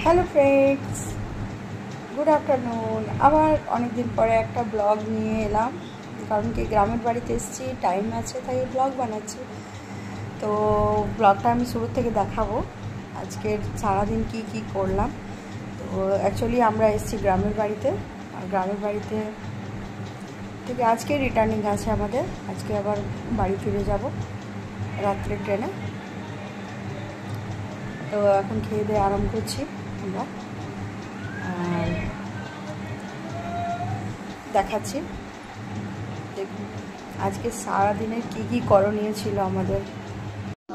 Hello friends, good afternoon. আবার অনেক দিন পরে একটা ব্লগ নিয়ে এলাম, কারণ কি গ্রামের বাড়িতে এসেছি, টাইম আছে তাই ব্লগ বানাচ্ছি। তো ব্লগটা আমি শুরু থেকে দেখাবো আজকের সারাদিন কি কি করলাম। তো অ্যাকচুয়ালি আমরা এসেছি গ্রামের বাড়িতে, আর গ্রামের বাড়িতে থেকে আজকে রিটার্নিং আছে আমাদের। আজকে আবার বাড়ি ফিরে যাব রাত্রে ট্রেনে। তো এখন খেয়ে দিয়ে আরাম করছি আমরা, আর দেখাচ্ছি। দেখুন আজকে সারাদিনের কী কী করণীয় ছিল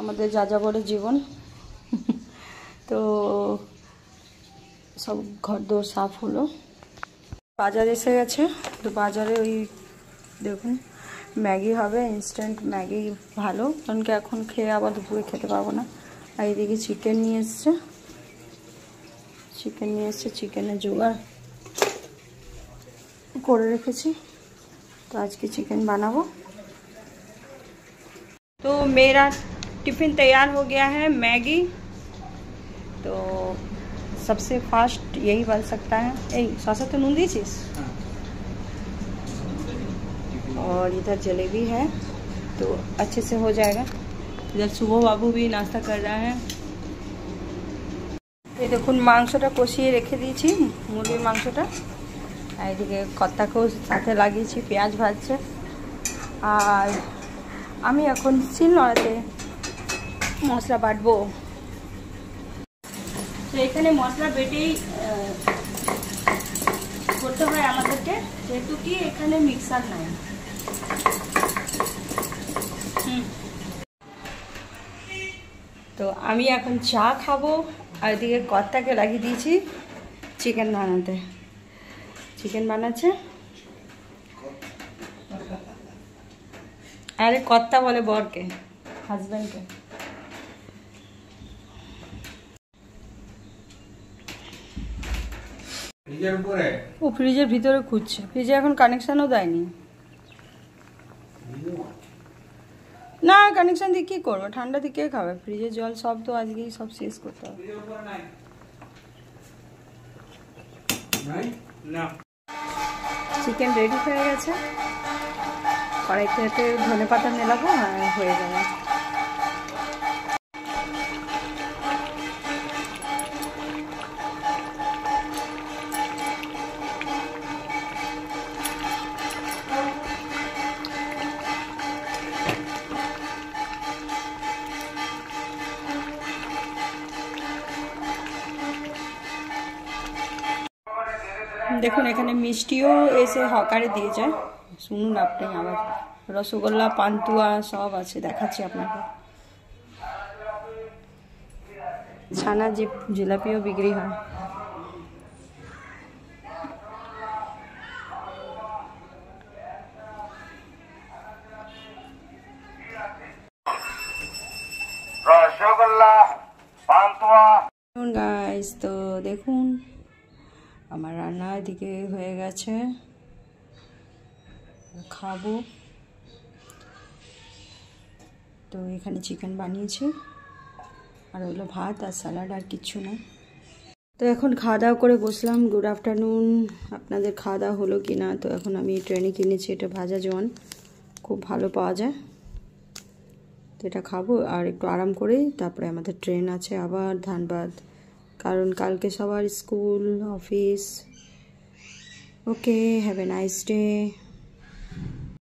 আমাদের যাযাবরের জীবন। তো সব ঘরদোর সাফ হলো, বাজার এসে গেছে। তো বাজারে ওই দেখুন ম্যাগি হবে, ইনস্ট্যান্ট ম্যাগি ভালো, কারণ কি এখন খেয়ে আবার দুপুরে খেতে পারবো না। আর এদিকে চিকেন নিয়ে এসছে, চিকেনের জোগাড় করে রেখেছি। तो आज की चिकन बनाबो। तो मेरा टिफ़िन तैयार हो गया है, मैगी। तो सबसे फास्ट यही बन सकता है। सॉसा तो नून दी चीज़। और इधर जलेबी है, तो अच्छे से हो जाएगा। इधर सुबह बाबू भी नाश्ता कर रहा है। ये देखুন মাংসটা কষিয়ে রেখে দিয়েছি, মুরগির মাংসটা। এইদিকে কত্তাকেও সাথে লাগিয়েছি, পেঁয়াজ ভাজছে। আর আমি এখন শিলনোড়াতে মশলা বাটবো। তো এখানে মশলা বেটেই করতে হয় আমাদেরকে, যেহেতু কি এখানে মিক্সার নাই। তো আমি এখন চা খাবো, আর এদিকে কত্তাকে লাগিয়ে দিয়েছি চিকেন বানাতে। চিকেন বানাচ্ছে, আরে কত্তা বলে বরকে, হাজব্যান্ডকে। ও ফ্রিজের ভিতরে খুঁজছে, ফ্রিজে এখন কানেকশনও দেয়নি। না কানেকশন দিয়ে কী করবো, ঠান্ডা দিয়ে কে খাবে? ফ্রিজের জল সব তো আজকেই সব শেষ করতে হবে। চিকেন রেডি হয়ে গেছে, কড়াইতে ধনে পাতা মেলাবো আর হয়ে যাবে। দেখুন এখানে মিষ্টিও এসে হকারে দিয়ে যায়, শুনুন আপনি। আবার রসগোল্লা, পান্তুয়া সব আছে, দেখাচ্ছি আপনাকে। ছানা জিলাপিও বিক্রি হয়। রসগোল্লা, পান্তুয়া। গাইস তো দেখুন আমার রান্না এদিকে হয়ে গেছে, খাবো। তো এখানে চিকেন বানিয়েছি, আর হলো ভাত আর স্যালাড, আর কিচ্ছু না। তো এখন খাওয়া দাওয়া করে বসলাম। Good afternoon. আপনাদের খাওয়া দাওয়া হলো কি না? তো এখন আমি ট্রেনে কিনেছি এটা ভাজা জোয়ান, খুব ভালো পাওয়া যায়। তো এটা খাবো আর একটু আরাম করেই তারপরে আমাদের ট্রেন আছে আবার ধানবাদ, কারণ কালকে সবার school office. Okay, have a nice day.